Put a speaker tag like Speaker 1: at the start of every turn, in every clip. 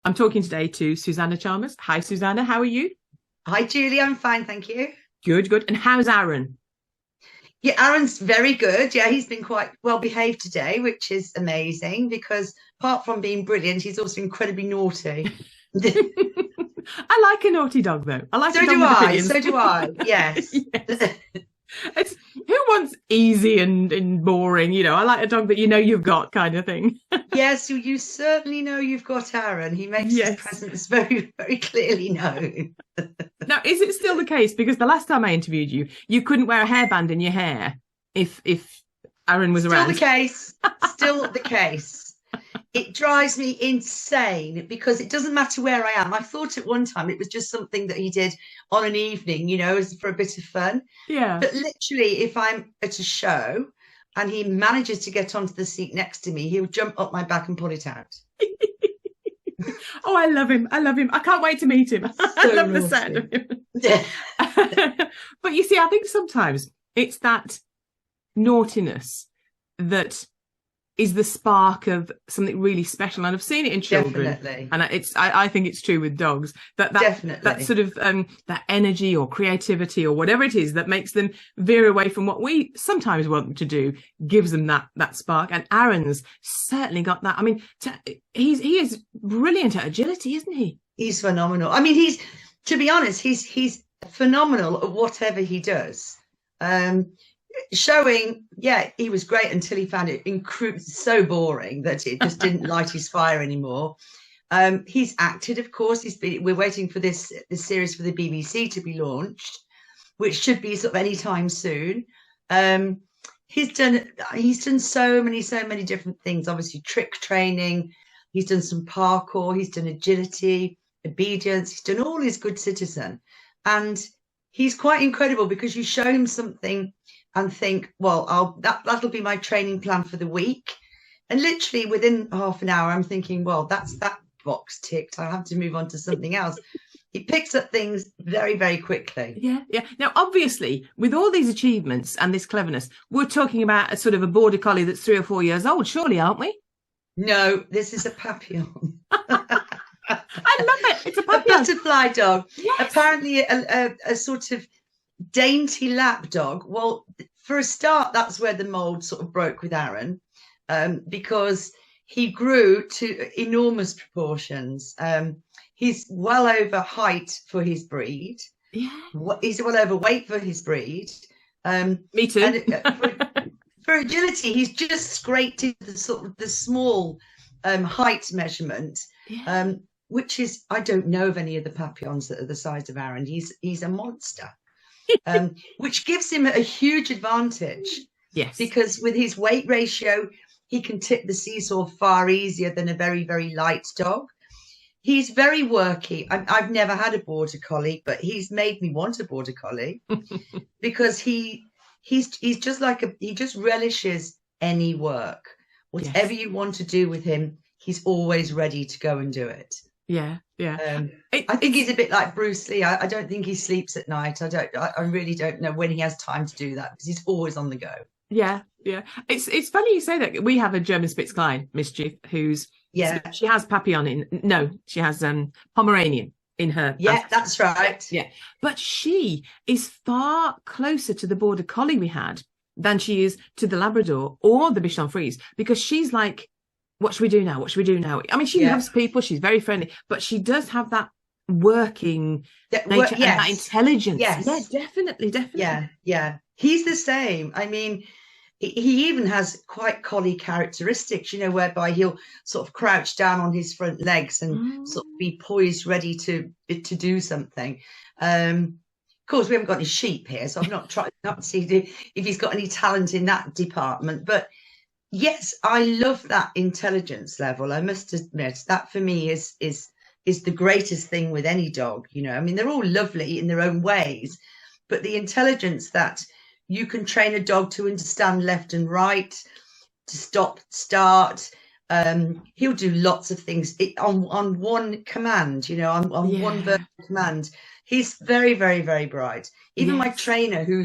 Speaker 1: I'm talking today to Susannah Chalmers. Hi, Susannah. How are you?
Speaker 2: Hi, Julie. I'm fine, thank you.
Speaker 1: Good, good. And how's Arran?
Speaker 2: Yeah, Aaron's very good. Yeah, he's been quite well behaved today, which is amazing because apart from being brilliant, he's also incredibly naughty.
Speaker 1: I like a naughty dog, though. I like a
Speaker 2: So
Speaker 1: dog
Speaker 2: do
Speaker 1: with
Speaker 2: I.
Speaker 1: opinions.
Speaker 2: So do I. Yes.
Speaker 1: Yes. It's who wants easy and boring? I like a dog that you've got kind of thing.
Speaker 2: Yes, you certainly know you've got Aaron. He makes his
Speaker 1: Yes.
Speaker 2: presence very, very clearly known.
Speaker 1: Now, is it still the case? Because the last time I interviewed you, you couldn't wear a hairband in your hair if Arran was
Speaker 2: Still the
Speaker 1: around.
Speaker 2: case. Still the case. It drives me insane because it doesn't matter where I am. I thought at one time it was just something that he did on an evening, as for a bit of fun.
Speaker 1: Yeah.
Speaker 2: But literally, if I'm at a show and he manages to get onto the seat next to me, he'll jump up my back and pull it out.
Speaker 1: Oh, I love him. I love him. I can't wait to meet him. I
Speaker 2: So
Speaker 1: love the sound of
Speaker 2: naughty.
Speaker 1: him.
Speaker 2: Yeah.
Speaker 1: But you see, I think sometimes it's that naughtiness that is the spark of something really special. And I've seen it in children,
Speaker 2: Definitely.
Speaker 1: and I think it's true with dogs that
Speaker 2: Definitely.
Speaker 1: sort of that energy or creativity or whatever it is that makes them veer away from what we sometimes want them to do, gives them that spark. And Aaron's certainly got that. I mean, he is brilliant at agility, isn't he?
Speaker 2: He's phenomenal. I mean, to be honest, he's phenomenal at whatever he does. Um, Showing, yeah, he was great until he found it so boring that it just didn't light his fire anymore. He's acted, of course. We're waiting for this series for the BBC to be launched, which should be sort of any time soon. Um, he's done so many different things. Obviously, trick training. He's done some parkour. He's done agility, obedience. He's done all his good citizen, and he's quite incredible because you show him something and think, well, that'll be my training plan for the week. And literally within half an hour, I'm thinking, well, that's that box ticked. I have to move on to something else. He picks up things very, very quickly.
Speaker 1: Yeah, yeah. Now, obviously, with all these achievements and this cleverness, we're talking about a sort of a border collie that's 3 or 4 years old, surely, aren't we?
Speaker 2: No, this is a Papillon.
Speaker 1: I love it. It's a
Speaker 2: A
Speaker 1: Papillon.
Speaker 2: butterfly dog.
Speaker 1: Yes.
Speaker 2: Apparently a sort of dainty lap dog. Well, for a start, that's where the mold sort of broke with Arran, because he grew to enormous proportions. He's well over height for his breed.
Speaker 1: Yeah.
Speaker 2: He's well over weight for his breed.
Speaker 1: Me too.
Speaker 2: And for agility, he's just scraped into the sort of the small height measurement,
Speaker 1: Yeah.
Speaker 2: which is, I don't know of any of the Papillons that are the size of Arran. He's a monster, which gives him a huge advantage
Speaker 1: Yes.
Speaker 2: because with his weight ratio, he can tip the seesaw far easier than a very, very light dog. He's very worky. I've never had a border collie, but he's made me want a border collie because he's just like he just relishes any work.
Speaker 1: Yes.
Speaker 2: Whatever you want to do with him, he's always ready to go and do it.
Speaker 1: Yeah. Yeah.
Speaker 2: I think
Speaker 1: It's
Speaker 2: he's a bit like Bruce Lee. I don't think he sleeps at night. I really don't know when he has time to do that because he's always on the go.
Speaker 1: yeah. Yeah. It's funny you say that. We have a German Spitz Klein, Mischief, who's
Speaker 2: Yeah,
Speaker 1: she has Papillon in. No, she has Pomeranian in her.
Speaker 2: yeah, that's right.
Speaker 1: Yeah, but she is far closer to the border collie we had than she is to the Labrador or the Bichon Frise because she's like, what should we do now? What should we do now? I mean, she
Speaker 2: Yeah,
Speaker 1: loves people. She's very friendly, but she does have that working nature and that
Speaker 2: yes,
Speaker 1: intelligence. Yeah,
Speaker 2: yes,
Speaker 1: definitely, definitely.
Speaker 2: yeah, yeah. He's the same. I mean, he even has quite collie characteristics, whereby he'll sort of crouch down on his front legs and sort of
Speaker 1: Mm,
Speaker 2: be poised, ready to do something. Of course, we haven't got any sheep here, so I've not seen if he's got any talent in that department. But yes, I love that intelligence level. I must admit that for me is the greatest thing with any dog. I mean, they're all lovely in their own ways, but the intelligence that you can train a dog to understand left and right, to stop, start. He'll do lots of things on one command, on one
Speaker 1: yeah.
Speaker 2: verbal command. He's very, very, very bright. Even my
Speaker 1: Yes.
Speaker 2: trainer, who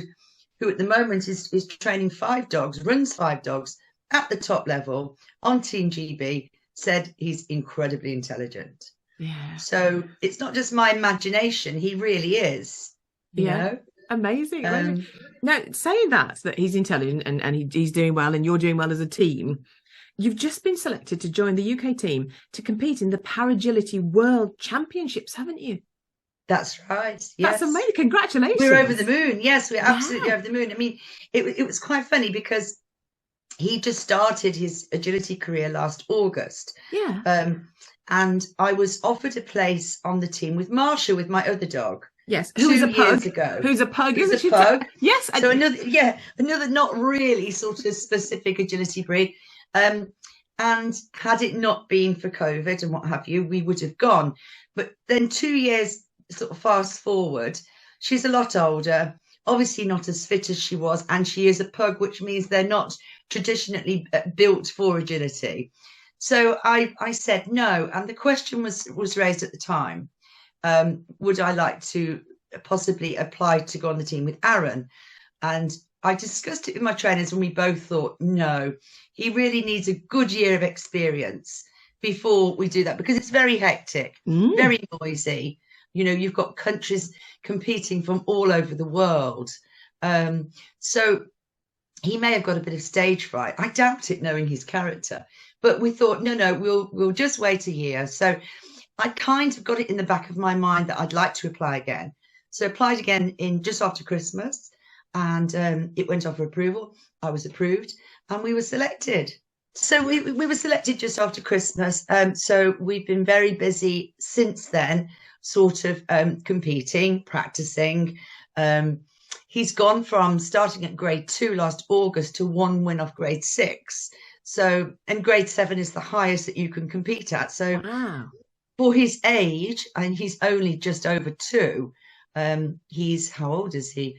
Speaker 2: at the moment is training 5 dogs, runs 5 dogs at the top level on Team GB, said he's incredibly intelligent.
Speaker 1: Yeah.
Speaker 2: So it's not just my imagination. He really is, you know.
Speaker 1: Amazing. Now, saying that he's intelligent and he's doing well and you're doing well as a team, you've just been selected to join the UK team to compete in the Paragility World Championships, haven't you?
Speaker 2: That's right. Yes.
Speaker 1: That's amazing. Congratulations.
Speaker 2: We're over the moon. Yes, we're absolutely over the moon. I mean, it was quite funny because he just started his agility career last August.
Speaker 1: Yeah.
Speaker 2: And I was offered a place on the team with Marsha, with my other dog.
Speaker 1: Yes, who is a pug?
Speaker 2: Years ago.
Speaker 1: Who's a pug?
Speaker 2: Who's a pug?
Speaker 1: Yes.
Speaker 2: So another not really sort of specific agility breed. And had it not been for COVID and what have you, we would have gone. But then 2 years sort of fast forward, she's a lot older, obviously not as fit as she was, and she is a pug, which means they're not traditionally built for agility. So I said no, and the question was raised at the time, would I like to possibly apply to go on the team with Arran? And I discussed it with my trainers, and we both thought, no, he really needs a good year of experience before we do that, because it's very hectic, very noisy. You know, you've got countries competing from all over the world. So he may have got a bit of stage fright. I doubt it, knowing his character. But we thought, no, we'll just wait a year. So I kind of got it in the back of my mind that I'd like to apply again. So applied again in just after Christmas, and it went off for approval. I was approved, and we were selected. So we were selected just after Christmas. So we've been very busy since then, sort of competing, practicing. He's gone from starting at grade 2 last August to 1 win off grade 6. So, and grade 7 is the highest that you can compete at. So for his age, and he's only just over 2, he's, how old is he?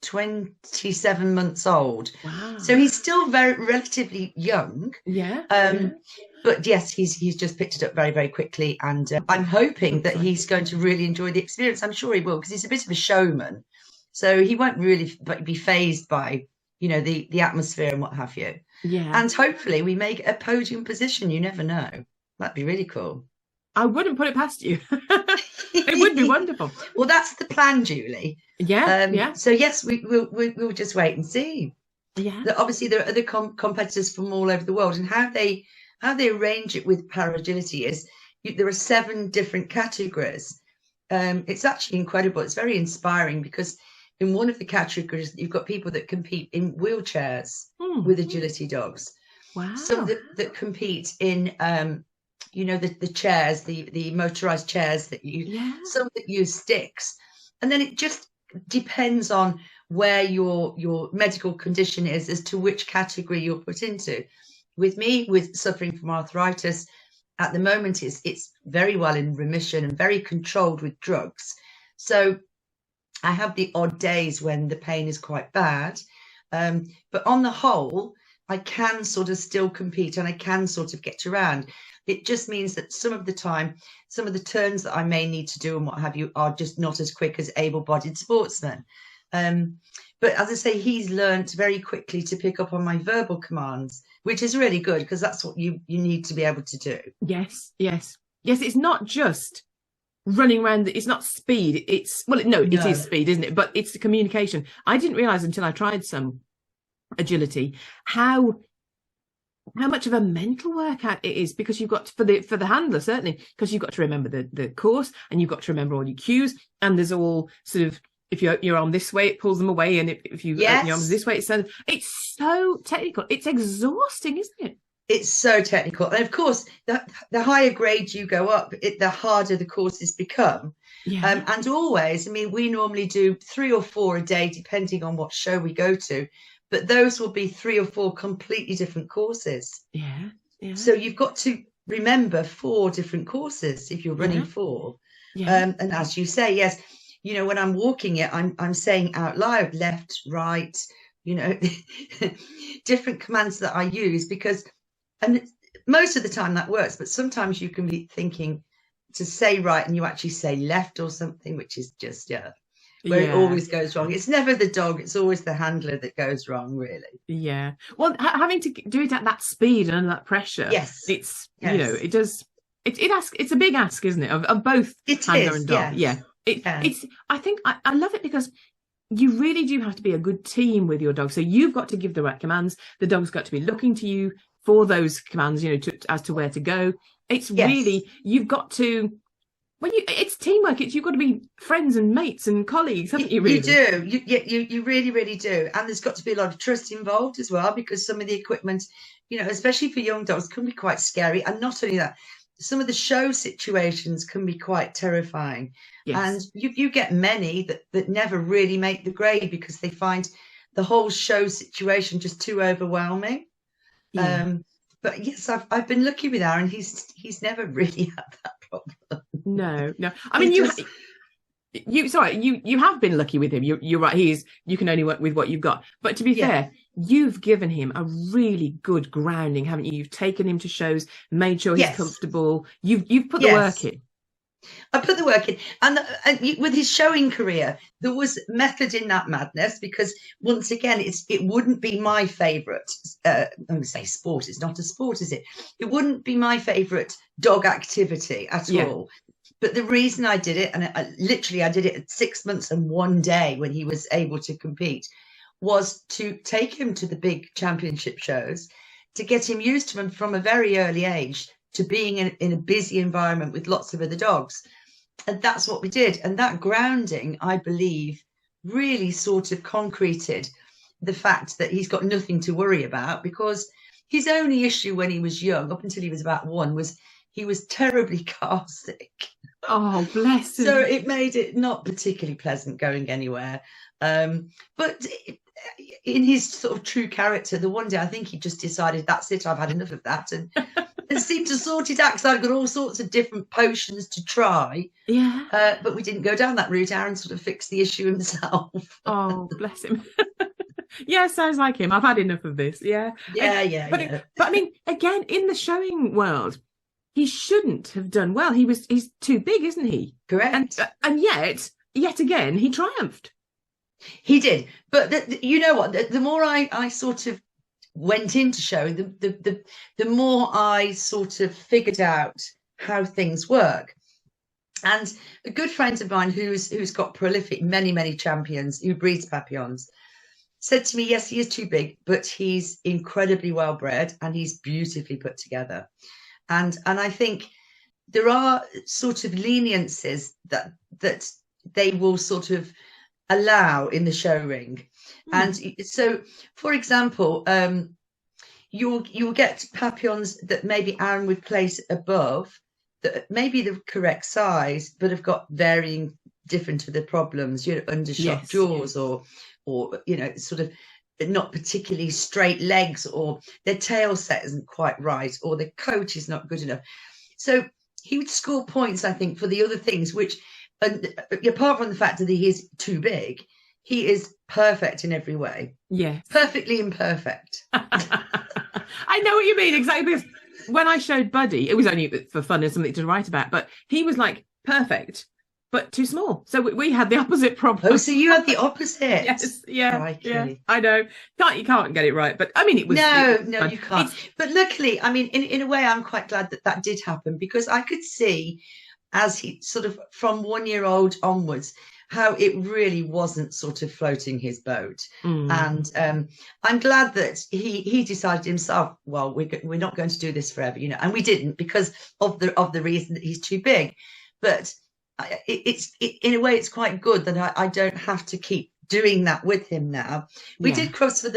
Speaker 2: 27 months old.
Speaker 1: Wow.
Speaker 2: So he's still relatively young.
Speaker 1: Yeah.
Speaker 2: But yes, he's just picked it up very, very quickly. And I'm hoping that he's going to really enjoy the experience. I'm sure he will, because he's a bit of a showman. So he won't really be fazed by, you know, the atmosphere and what have you.
Speaker 1: Yeah.
Speaker 2: And hopefully we make a podium position. You never know. That'd be really cool.
Speaker 1: I wouldn't put it past you. It would be wonderful.
Speaker 2: Well, that's the plan, Julie.
Speaker 1: Yeah.
Speaker 2: So yes, we'll just wait and see.
Speaker 1: Yeah.
Speaker 2: Obviously, there are other competitors from all over the world, and how they arrange it with Paragility is there are 7 different categories. It's actually incredible. It's very inspiring, because in one of the categories you've got people that compete in wheelchairs with agility dogs.
Speaker 1: Wow.
Speaker 2: Some that compete in you know, the chairs, the motorized chairs that some that use sticks. And then it just depends on where your medical condition is as to which category you're put into. With me, with suffering from arthritis, at the moment it's very well in remission and very controlled with drugs. So I have the odd days when the pain is quite bad. But on the whole, I can sort of still compete, and I can sort of get around. It just means that some of the time, some of the turns that I may need to do and what have you are just not as quick as able-bodied sportsmen. But as I say, he's learnt very quickly to pick up on my verbal commands, which is really good, because that's what you need to be able to do.
Speaker 1: Yes. It's not just running around. It's not speed. It is speed, isn't it? But it's the communication. I didn't realise until I tried some agility how much of a mental workout it is, because you've got for the handler, certainly, because you've got to remember the course, and you've got to remember all your cues, and there's all sort of, if your arm this way, it pulls them away, and if you open your arms this way, it's so technical. It's exhausting, isn't it?
Speaker 2: It's so technical. And of course, the higher grade you go up, the harder the courses become.
Speaker 1: Yeah.
Speaker 2: And always, I mean, we normally do 3 or 4 a day, depending on what show we go to. But those will be 3 or 4 completely different courses.
Speaker 1: Yeah.
Speaker 2: So you've got to remember 4 different courses if you're running 4.
Speaker 1: Yeah.
Speaker 2: And as you say, yes, you know, when I'm walking it, I'm saying out loud, left, right, you know, different commands that I use, because, and most of the time that works, but sometimes you can be thinking to say right and you actually say left or something, which is just, where it always goes wrong. It's never the dog, it's always the handler that goes wrong, really.
Speaker 1: Yeah. Well, having to do it at that speed and under that pressure,
Speaker 2: yes,
Speaker 1: you know, it it's a big ask, isn't it, of both handler and dog.
Speaker 2: Yes.
Speaker 1: It's I think I love it because you really do have to be a good team with your dog. So you've got to give the right commands. The dog's got to be looking to you for those commands, as to where to go. It's really, you've got to, it's teamwork. You've got to be friends and mates and colleagues, haven't you, really?
Speaker 2: You do. You really, really do. And there's got to be a lot of trust involved as well, because some of the equipment, especially for young dogs, can be quite scary. And not only that, some of the show situations can be quite terrifying. Yes. And you get many that never really make the grade because they find the whole show situation just too overwhelming. Yeah. But yes, I've been lucky with Arran. He's never really had that problem. No.
Speaker 1: I mean, you have been lucky with him. You're right. You can only work with what you've got. But to be fair, you've given him a really good grounding, haven't you? You've taken him to shows, made sure he's comfortable. You've put the work in.
Speaker 2: I put the work in, and with his showing career, there was method in that madness, because once again, it wouldn't be my favourite. I'm going to say sport. It's not a sport, is it? It wouldn't be my favourite dog activity at all. But the reason I did it, and I did it at 6 months and 1 day when he was able to compete, was to take him to the big championship shows, to get him used to them from a very early age, to being in a busy environment with lots of other dogs. And that's what we did. And that grounding, I believe, really sort of concreted the fact that he's got nothing to worry about, because his only issue when he was young, up until he was about 1, was he was terribly car sick.
Speaker 1: Oh, bless him.
Speaker 2: So it made it not particularly pleasant going anywhere. But in his sort of true character, the one day I think he just decided, that's it, I've had enough of that. And seemed to sort it out, because I've got all sorts of different potions to try. Yeah. But we didn't go down that route. Arran sort of fixed the issue himself.
Speaker 1: Oh, bless him. Yeah, sounds like him. I've had enough of this. Yeah. But I mean, again, in the showing world, he shouldn't have done well. He's too big, isn't he?
Speaker 2: Correct.
Speaker 1: And yet again, he triumphed.
Speaker 2: He did. But you know what? The more I sort of went into showing, the more I sort of figured out how things work. And a good friend of mine who's got prolific, many champions, who breeds Papillons, said to me, yes, he is too big, but he's incredibly well bred and he's beautifully put together. And I think there are sort of leniencies that they will sort of allow in the show ring. And so, for example, you'll get Papillons that maybe Arran would place above, that maybe the correct size, but have got varying different to the problems, undershot jaws, or sort of not particularly straight legs, or their tail set isn't quite right, or the coat is not good enough. So he would score points, I think, for the other things, which, apart from the fact that he is too big, he is perfect in every way. Yeah. Perfectly imperfect.
Speaker 1: I know what you mean, exactly. Because when I showed Buddy, it was only for fun and something to write about, but he was like perfect, but too small. So we had the opposite problem.
Speaker 2: Oh, so you had the opposite.
Speaker 1: Yes, yeah, I know. You can't get it right, but I mean, it was.
Speaker 2: No, you can't. But luckily, I mean, in a way, I'm quite glad that did happen, because I could see, as he sort of from 1 year old onwards, how it really wasn't sort of floating his boat. And I'm glad that he decided himself, well, we're not going to do this forever, and we didn't, because of the reason that he's too big. But it's in a way, it's quite good that I don't have to keep doing that with him now. We did cross for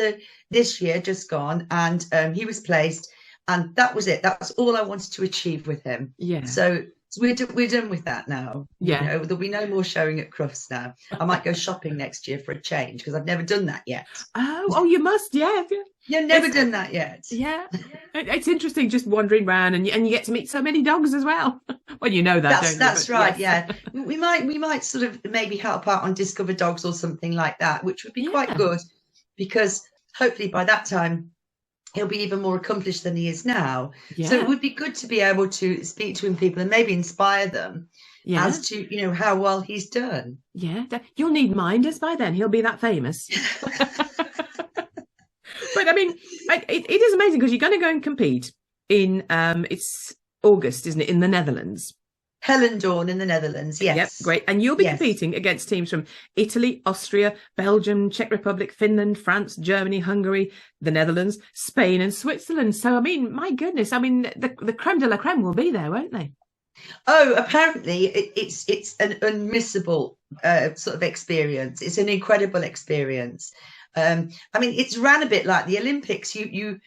Speaker 2: this year just gone, and he was placed, and that was it. That's all I wanted to achieve with him. Yeah. So we're done with that now. Yeah. There'll be no more showing at Crufts now. I might go shopping next year for a change, because I've never done that yet.
Speaker 1: Oh, you must, yeah.
Speaker 2: You've never done that yet.
Speaker 1: Yeah. It's interesting just wandering around, and you get to meet so many dogs as well. Well, you know that, don't you?
Speaker 2: That's right, yes. Yeah. We might sort of maybe help out on Discover Dogs or something like that, which would be quite good, because hopefully by that time he'll be even more accomplished than he is now. Yeah. So it would be good to be able to speak to people and maybe inspire them as to, how well he's done. Yeah,
Speaker 1: you'll need minders by then. He'll be that famous. But I mean, it is amazing, because you're going to go and compete in, it's August, isn't it, in the Netherlands?
Speaker 2: Hellendoorn in the Netherlands, yes.
Speaker 1: Yep, great. And you'll be competing against teams from Italy, Austria, Belgium, Czech Republic, Finland, France, Germany, Hungary, the Netherlands, Spain and Switzerland. So, I mean, my goodness, I mean, the creme de la creme will be there, won't they?
Speaker 2: Oh, apparently it's an unmissable sort of experience. It's an incredible experience. I mean, it's ran a bit like the Olympics. We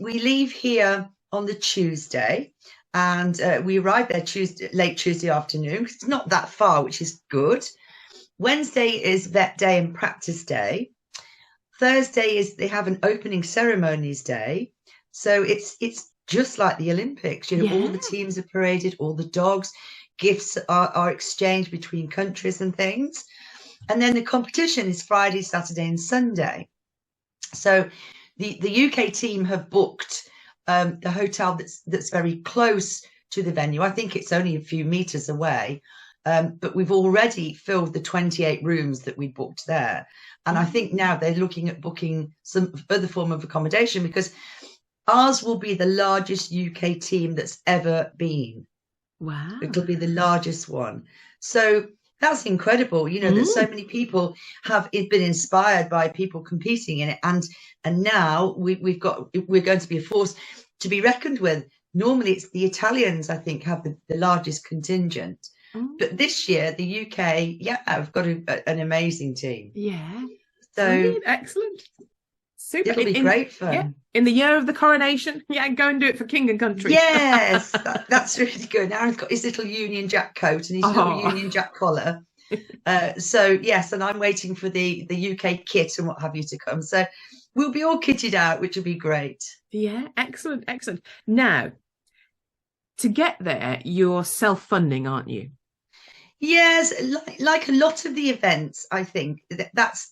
Speaker 2: leave here on the Tuesday, and we arrive there late Tuesday afternoon. It's not that far, which is good. Wednesday is vet day and practice day. Thursday is they have an opening ceremonies day. So it's just like the Olympics. You know, all the teams are paraded, all the dogs, gifts are exchanged between countries and things. And then the competition is Friday, Saturday and Sunday. So the UK team have booked the hotel that's very close to the venue. I think it's only a few meters away, but we've already filled the 28 rooms that we booked there. And I think now they're looking at booking some other form of accommodation, because ours will be the largest UK team that's ever been.
Speaker 1: Wow.
Speaker 2: It'll be the largest one. So that's incredible, you know, that so many people have been inspired by people competing in it. And now we're going to be a force to be reckoned with. Normally it's the Italians, I think, have the largest contingent. But this year, the UK, have got an amazing team.
Speaker 1: Yeah.
Speaker 2: So
Speaker 1: brilliant. Excellent. Super.
Speaker 2: It'll be great fun.
Speaker 1: Yeah. In the year of the coronation, go and do it for king and country.
Speaker 2: Yes, that's really good. Aaron's got his little Union Jack coat and his little Union Jack collar. So yes, and I'm waiting for the UK kit and what have you to come. So we'll be all kitted out, which will be great.
Speaker 1: Yeah, excellent. Now, to get there, you're self-funding, aren't you?
Speaker 2: Yes, like a lot of the events, I think that's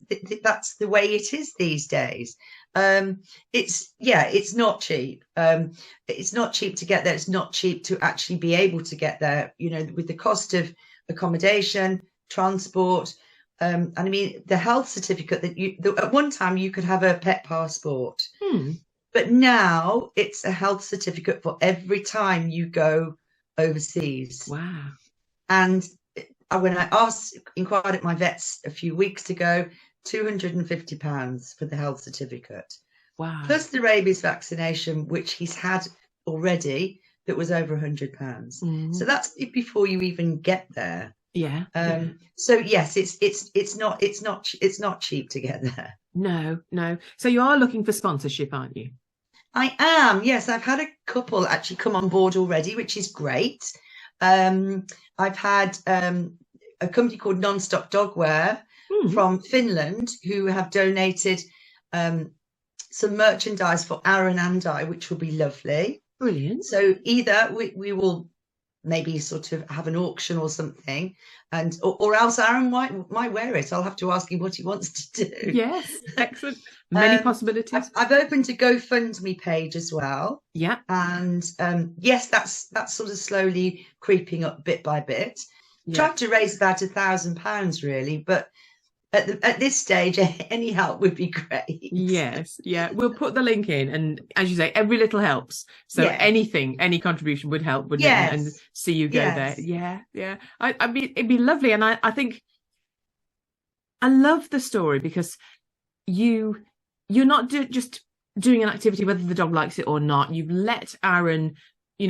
Speaker 2: the way it is these days. It's not cheap. It's not cheap to get there. It's not cheap to actually be able to get there, you know, with the cost of accommodation, transport. And I mean, the health certificate at one time you could have a pet passport, but now it's a health certificate for every time you go overseas.
Speaker 1: Wow.
Speaker 2: And when I inquired at my vets a few weeks ago, £250 for the health certificate.
Speaker 1: Wow. Plus
Speaker 2: the rabies vaccination, which he's had already, that was over £100. So that's before you even get there.
Speaker 1: Yeah.
Speaker 2: So yes, it's not cheap to get there.
Speaker 1: No. So you are looking for sponsorship, aren't you?
Speaker 2: I am. Yes, I've had a couple actually come on board already, which is great. I've had a company called Nonstop Dogwear from Finland who have donated some merchandise for Arran and I, which will be lovely.
Speaker 1: Brilliant.
Speaker 2: So either we will maybe sort of have an auction or something, or else Arran might wear it. I'll have to ask him what he wants to do.
Speaker 1: Yes, excellent. Many possibilities.
Speaker 2: I've opened a GoFundMe page as well.
Speaker 1: Yeah.
Speaker 2: And yes, that's sort of slowly creeping up bit by bit. Yeah. Tried to raise about £1,000 really, but at this stage, any help would be great.
Speaker 1: Yes, yeah. We'll put the link in, and as you say, every little helps. So any contribution would help, wouldn't it? And see you go there. Yeah. I mean, it'd be lovely, and I think I love the story because you're not just doing an activity whether the dog likes it or not. You've let Arran,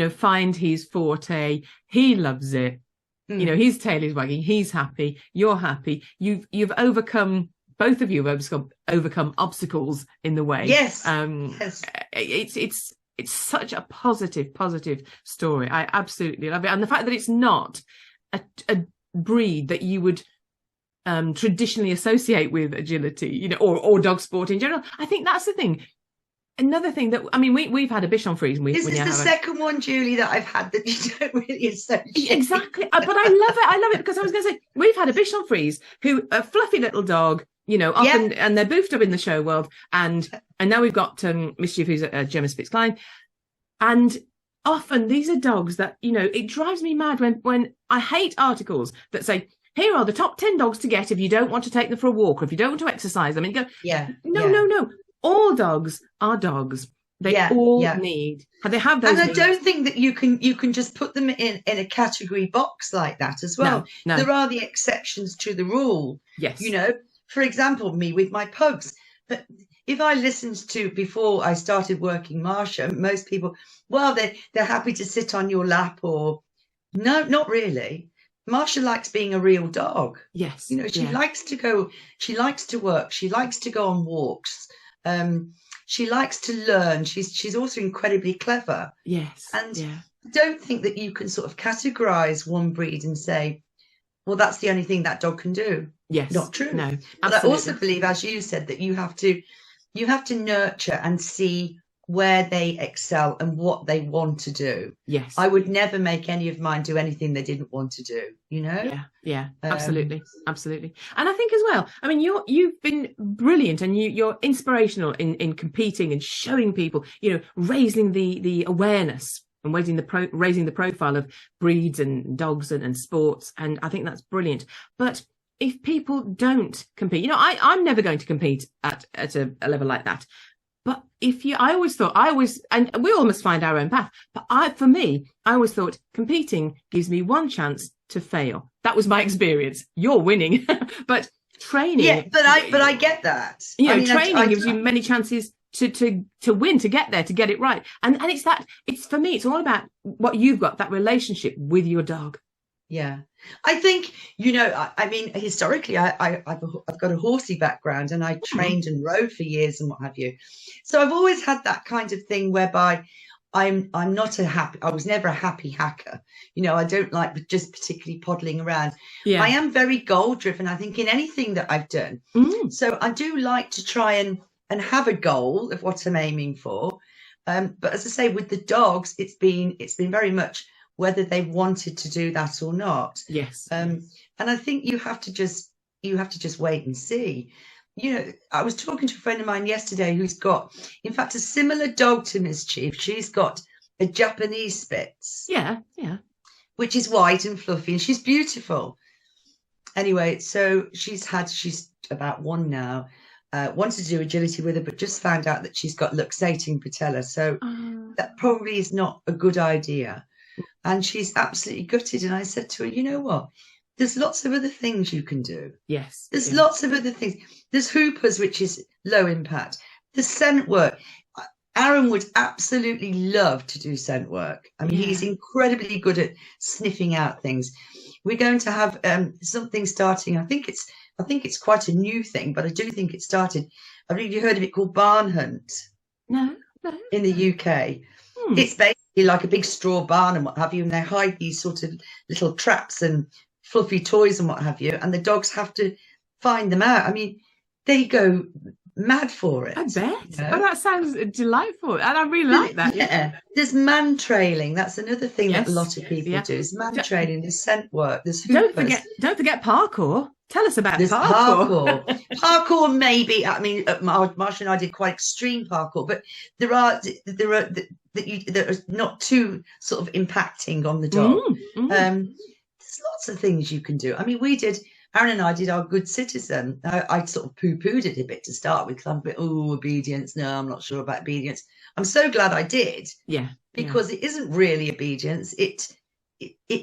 Speaker 1: find his forte. He loves it. His tail is wagging. He's happy. You're happy. You've overcome. Both of you have overcome obstacles in the way.
Speaker 2: Yes.
Speaker 1: Yes. It's such a positive story. I absolutely love it, and the fact that it's not a breed that you would traditionally associate with agility, or dog sport in general. I think that's the thing. Another thing that, I mean, we've had a Bichon Frise.
Speaker 2: This is the second one, Julie, that I've had that you don't really associate.
Speaker 1: Exactly. But I love it because I was going to say, we've had a Bichon Frise who, a fluffy little dog, often, and they're boofed up in the show world. And now we've got Mischief, who's a German Spitzklein. And often these are dogs that, it drives me mad when I hate articles that say, here are the top 10 dogs to get if you don't want to take them for a walk or if you don't want to exercise them. And you go, no. All dogs are dogs. They all need, they have those
Speaker 2: and I
Speaker 1: needs.
Speaker 2: don't think that you can just put them in a category box like that as well.
Speaker 1: No.
Speaker 2: There are the exceptions to the rule.
Speaker 1: Yes.
Speaker 2: You know, for example, me with my pugs. But if I listened to, before I started working Marsha, most people, well, they're happy to sit on your lap, or no, not really. Marsha likes being a real dog.
Speaker 1: Yes.
Speaker 2: You know, she likes to go, she likes to work, she likes to go on walks. She likes to learn. She's also incredibly clever.
Speaker 1: Yes.
Speaker 2: And I don't think that you can sort of categorize one breed and say, well, that's the only thing that dog can do.
Speaker 1: Yes.
Speaker 2: Not true.
Speaker 1: No.
Speaker 2: But I also believe, as you said, that you have to nurture and see where they excel and what they want to do.
Speaker 1: Yes.
Speaker 2: I would never make any of mine do anything they didn't want to do, you know?
Speaker 1: Yeah, absolutely. Absolutely. And I think as well, I mean, you've been brilliant, and you're inspirational in competing and showing people, you know, raising the awareness and raising the profile of breeds and dogs and sports. And I think that's brilliant. But if people don't compete, you know, I'm never going to compete at a level like that. But and we all must find our own path. But for me, I always thought competing gives me one chance to fail. That was my experience. You're winning, but training.
Speaker 2: Yeah, but I get that.
Speaker 1: You know, training gives you many chances to win, to get there, to get it right. And it's for me, it's all about what you've got, that relationship with your dog.
Speaker 2: Yeah, I think, you know, I mean, historically, I've got a horsey background, and I trained and rode for years and what have you. So I've always had that kind of thing whereby I was never a happy hacker. You know, I don't like just particularly poddling around. Yeah. I am very goal driven, I think, in anything that I've done. So I do like to try and have a goal of what I'm aiming for. But as I say, with the dogs, it's been very much whether they wanted to do that or not.
Speaker 1: Yes.
Speaker 2: And I think you have to just wait and see. You know, I was talking to a friend of mine yesterday who's got, in fact, a similar dog to Mischief. She's got a Japanese Spitz.
Speaker 1: Yeah.
Speaker 2: Which is white and fluffy, and she's beautiful. Anyway, so she's about one now. Wanted to do agility with her, but just found out that she's got luxating patella. So that probably is not a good idea. And she's absolutely gutted. And I said to her, you know what? There's lots of other things you can do.
Speaker 1: Yes.
Speaker 2: There's lots of other things. There's hoopers, which is low impact. There's scent work. Arran would absolutely love to do scent work. I mean, he's incredibly good at sniffing out things. We're going to have something starting. I think it's quite a new thing, but I do think it started. I've really heard of it, called Barn Hunt.
Speaker 1: No.
Speaker 2: In the UK. It's basically like a big straw barn and what have you, and they hide these sort of little traps and fluffy toys and what have you, and the dogs have to find them out. I mean, they go mad for it.
Speaker 1: I bet. You know? Oh, that sounds delightful, and I really like that.
Speaker 2: Yeah. There's man trailing. That's another thing that a lot of people do. Is man trailing. There's scent work. There's hoopers. Don't
Speaker 1: forget parkour. Tell us about
Speaker 2: parkour. Parkour, maybe. I mean, Marsha and I did quite extreme parkour, but there are not too sort of impacting on the dog. There's lots of things you can do. I mean, Arran and I did our Good Citizen. I sort of poo-pooed it a bit to start with, because I'm a bit, obedience. No, I'm not sure about obedience. I'm so glad I did.
Speaker 1: Yeah.
Speaker 2: Because it isn't really obedience. It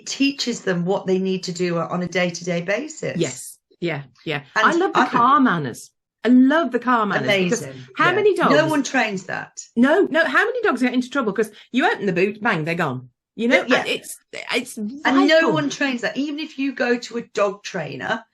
Speaker 2: teaches them what they need to do on a day-to-day basis.
Speaker 1: Yes. Yeah. And I love the car manners. I love the car manners.
Speaker 2: Amazing.
Speaker 1: How many dogs?
Speaker 2: No one trains that.
Speaker 1: No. How many dogs get into trouble because you open the boot, bang, they're gone. You know, it's vital.
Speaker 2: And no one trains that. Even if you go to a dog trainer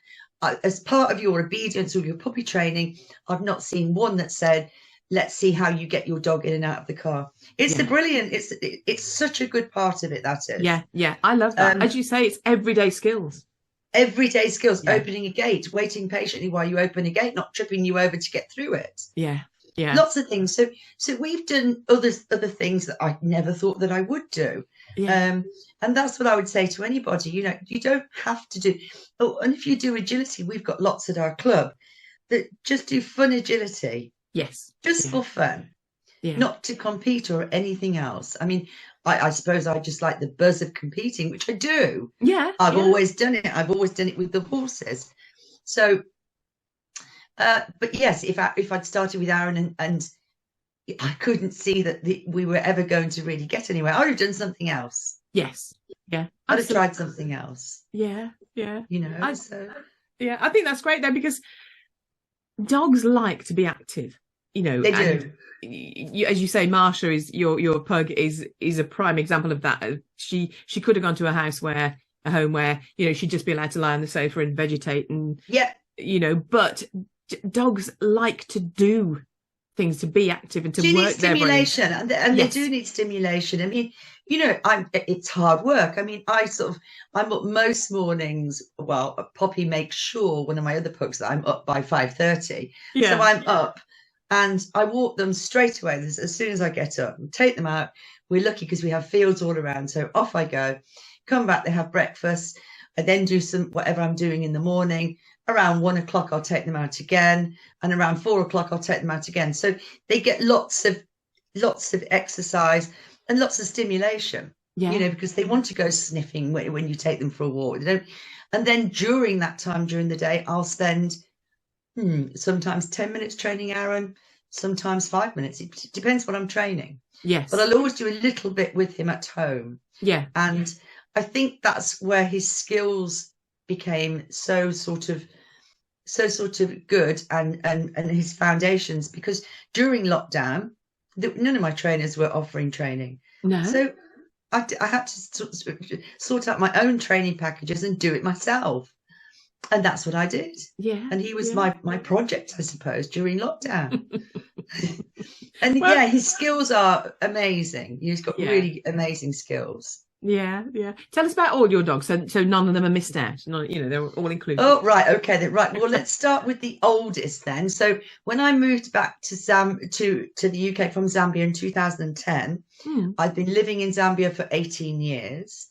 Speaker 2: as part of your obedience or your puppy training, I've not seen one that said, let's see how you get your dog in and out of the car. It's brilliant. It's such a good part of it, that is.
Speaker 1: Yeah. I love that. As you say, it's everyday skills.
Speaker 2: Everyday skills, opening a gate, waiting patiently while you open a gate, not tripping you over to get through it.
Speaker 1: Yeah.
Speaker 2: Lots of things. So we've done other things that I never thought that I would do. Yeah. And that's what I would say to anybody. You know, you don't have to do. Oh, and if you do agility, we've got lots at our club that just do fun agility.
Speaker 1: Yes.
Speaker 2: Just for fun. Yeah. Not to compete or anything else. I mean, I suppose I just like the buzz of competing, which I do.
Speaker 1: Yeah.
Speaker 2: I've always done it. I've always done it with the horses. So, but yes, if I'd started with Arran and I couldn't see that we were ever going to really get anywhere. I would have done something else.
Speaker 1: Yes. Yeah.
Speaker 2: I'd have tried something else.
Speaker 1: Yeah. Yeah.
Speaker 2: You know,
Speaker 1: yeah, I think that's great though, because dogs like to be active, you know.
Speaker 2: They do.
Speaker 1: As you say, Marsha is your pug is a prime example of that. She could have gone to a home where, you know, she'd just be allowed to lie on the sofa and vegetate and,
Speaker 2: yeah,
Speaker 1: you know, but dogs like to do things, to be active and to work their brains.
Speaker 2: And yes, they do need stimulation. I mean, you know, it's hard work. I mean, I'm up most mornings. Well, Poppy makes sure, one of my other pugs, that I'm up by 5:30. Yeah. So I'm up and I walk them straight away as soon as I get up and take them out. We're lucky because we have fields all around. So off I go, come back, they have breakfast. I then do whatever I'm doing in the morning. Around 1 o'clock, I'll take them out again. And around 4 o'clock, I'll take them out again. So they get lots of exercise and lots of stimulation, you know, because they want to go sniffing when you take them for a walk. They don't. And then during that time, during the day, I'll spend sometimes 10 minutes training Arran, sometimes 5 minutes. It depends what I'm training.
Speaker 1: Yes.
Speaker 2: But I'll always do a little bit with him at home.
Speaker 1: Yeah.
Speaker 2: And I think that's where his skills became so sort of good and his foundations, because during lockdown, none of my trainers were offering training.
Speaker 1: No.
Speaker 2: So I had to sort out my own training packages and do it myself. And that's what I did. Yeah. And he was my project, I suppose, during lockdown. And his skills are amazing. He's got really amazing skills.
Speaker 1: Yeah, yeah. Tell us about all your dogs, so none of them are missed out. You know, they're all included.
Speaker 2: Oh, right, okay, right. Well, let's start with the oldest then. So when I moved back to the UK from Zambia in 2010, I'd been living in Zambia for 18 years,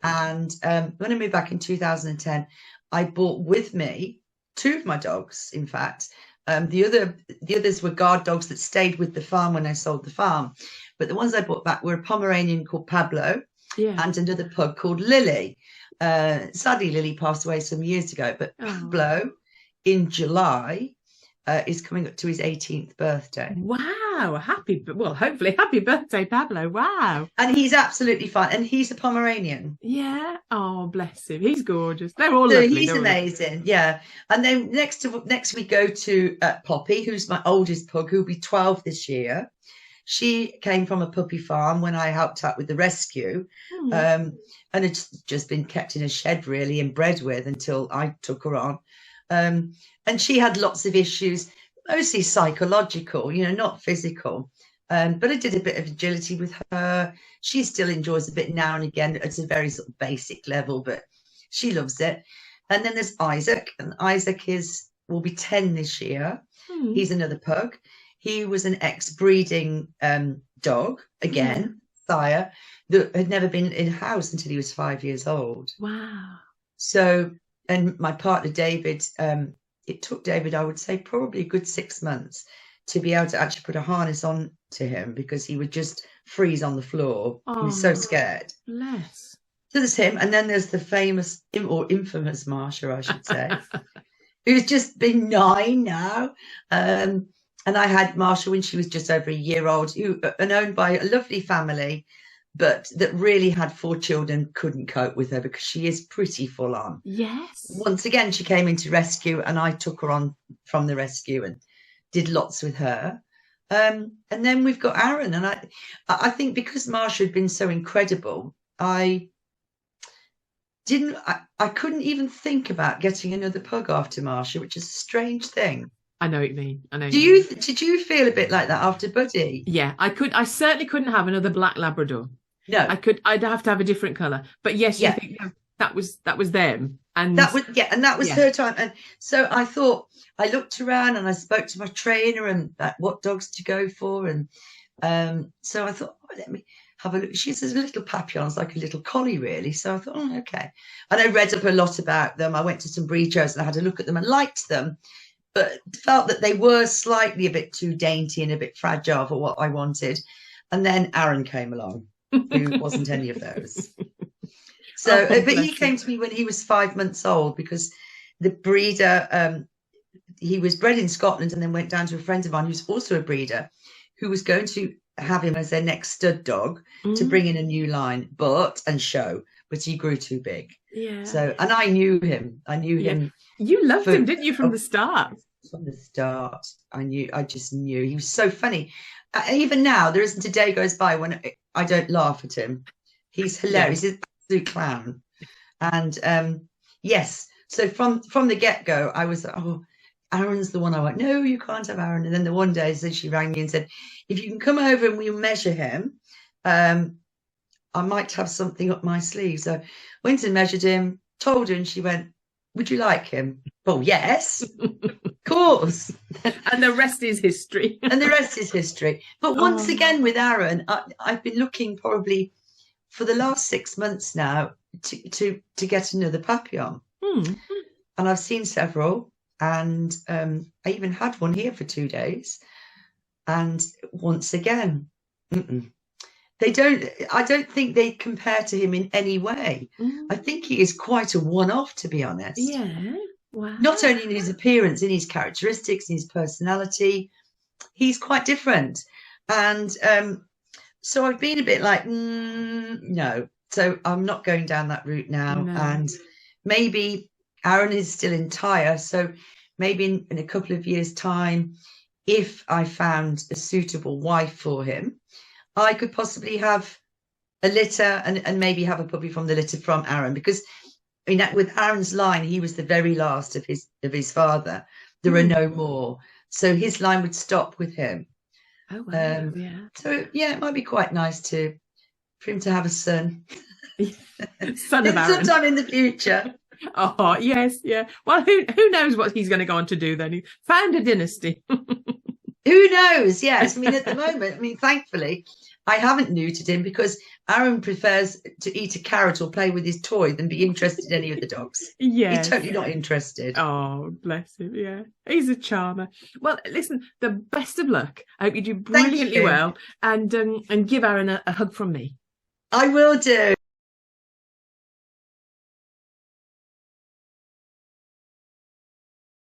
Speaker 2: and when I moved back in 2010, I brought with me 2 of my dogs. In fact, the others were guard dogs that stayed with the farm when I sold the farm, but the ones I brought back were a Pomeranian called Pablo. Yeah. And another pug called Lily. Sadly, Lily passed away some years ago, but Pablo in July is coming up to his 18th birthday.
Speaker 1: Wow. Hopefully happy birthday, Pablo. Wow.
Speaker 2: And he's absolutely fine. And he's a Pomeranian.
Speaker 1: Yeah. Oh, bless him. He's gorgeous. They're all lovely.
Speaker 2: He's amazing. Yeah. And then next we go to Poppy, who's my oldest pug, who'll be 12 this year. She came from a puppy farm when I helped out with the rescue, and it's just been kept in a shed really and bred with until I took her on. And she had lots of issues, mostly psychological, you know, not physical. But I did a bit of agility with her. She still enjoys a bit now and again. It's a very sort of basic level, but she loves it. And then there's Isaac, and Isaac will be 10 this year. He's another pug. He was an ex-breeding dog, again, sire, that had never been in house until he was 5 years old.
Speaker 1: Wow.
Speaker 2: So, and my partner, David, it took David, I would say, probably a good 6 months to be able to actually put a harness on to him, because he would just freeze on the floor. He was so scared.
Speaker 1: Bless.
Speaker 2: So there's him. And then there's the famous or infamous Marsha, I should say, who's just been 9 now. And I had Marsha when she was just over a year old, and owned by a lovely family, but that really had 4 children, couldn't cope with her because she is pretty full on.
Speaker 1: Yes.
Speaker 2: Once again, she came into rescue and I took her on from the rescue and did lots with her. And then we've got Arran. And I think because Marsha had been so incredible, I couldn't even think about getting another pug after Marsha, which is a strange thing.
Speaker 1: I know what you mean.
Speaker 2: Did you feel a bit like that after Buddy?
Speaker 1: Yeah, I could. I certainly couldn't have another black Labrador.
Speaker 2: No,
Speaker 1: I'd have to have a different colour. But yes, I think that was them, and
Speaker 2: that was her time. And so I thought, I looked around and I spoke to my trainer and what dogs to go for, and so I thought, let me have a look. She's a little Papillon, it's like a little collie, really. So I thought, okay. And I read up a lot about them. I went to some breed shows and I had a look at them and liked them, but felt that they were slightly a bit too dainty and a bit fragile for what I wanted. And then Arran came along, who wasn't any of those. So, but he came to me when he was 5 months old, because the breeder, he was bred in Scotland and then went down to a friend of mine who's also a breeder, who was going to have him as their next stud dog to bring in a new line, but he grew too big.
Speaker 1: Yeah.
Speaker 2: So, and I knew him. Him.
Speaker 1: You loved him, didn't you, from the start?
Speaker 2: From the start, I just knew he was so funny. Even now, there isn't a day goes by when I don't laugh at him. He's hilarious. He's an absolute clown. And yes, so from the get-go, I was, Arran's the one. I went, no, you can't have Arran. And then the one day, she rang me and said, if you can come over and we'll measure him, I might have something up my sleeve. So went and measured him, told her, and she went, would you like him? Oh, yes, of course.
Speaker 1: And the rest is history.
Speaker 2: And the rest is history. But once again, with Arran, I've been looking probably for the last 6 months now to get another Papillon. And I've seen several. And I even had one here for 2 days. And once again, I don't think they compare to him in any way. I think he is quite a one-off, to be honest.
Speaker 1: Yeah. Wow.
Speaker 2: Not only in his appearance, in his characteristics, in his personality, he's quite different. And so I've been a bit like, no. So I'm not going down that route now. No. And maybe Arran is still entire. So maybe in a couple of years' time, if I found a suitable wife for him, I could possibly have a litter and maybe have a puppy from the litter from Arran, because I mean, with Arran's line, he was the very last of his father. There are no more, so his line would stop with him.
Speaker 1: Oh wow!
Speaker 2: So yeah, it might be quite nice for him to have a son.
Speaker 1: Son of Arran,
Speaker 2: sometime in the future.
Speaker 1: Oh yes, yeah. Well, who knows what he's going to go on to do then? He found a dynasty.
Speaker 2: Who knows? Yes. I mean, at the moment, thankfully, I haven't neutered him because Arran prefers to eat a carrot or play with his toy than be interested in any of the dogs. Yeah. He's totally not interested.
Speaker 1: Oh, bless him. Yeah. He's a charmer. Well, listen, the best of luck. I hope you do brilliantly well. And give Arran a hug from me.
Speaker 2: I will do.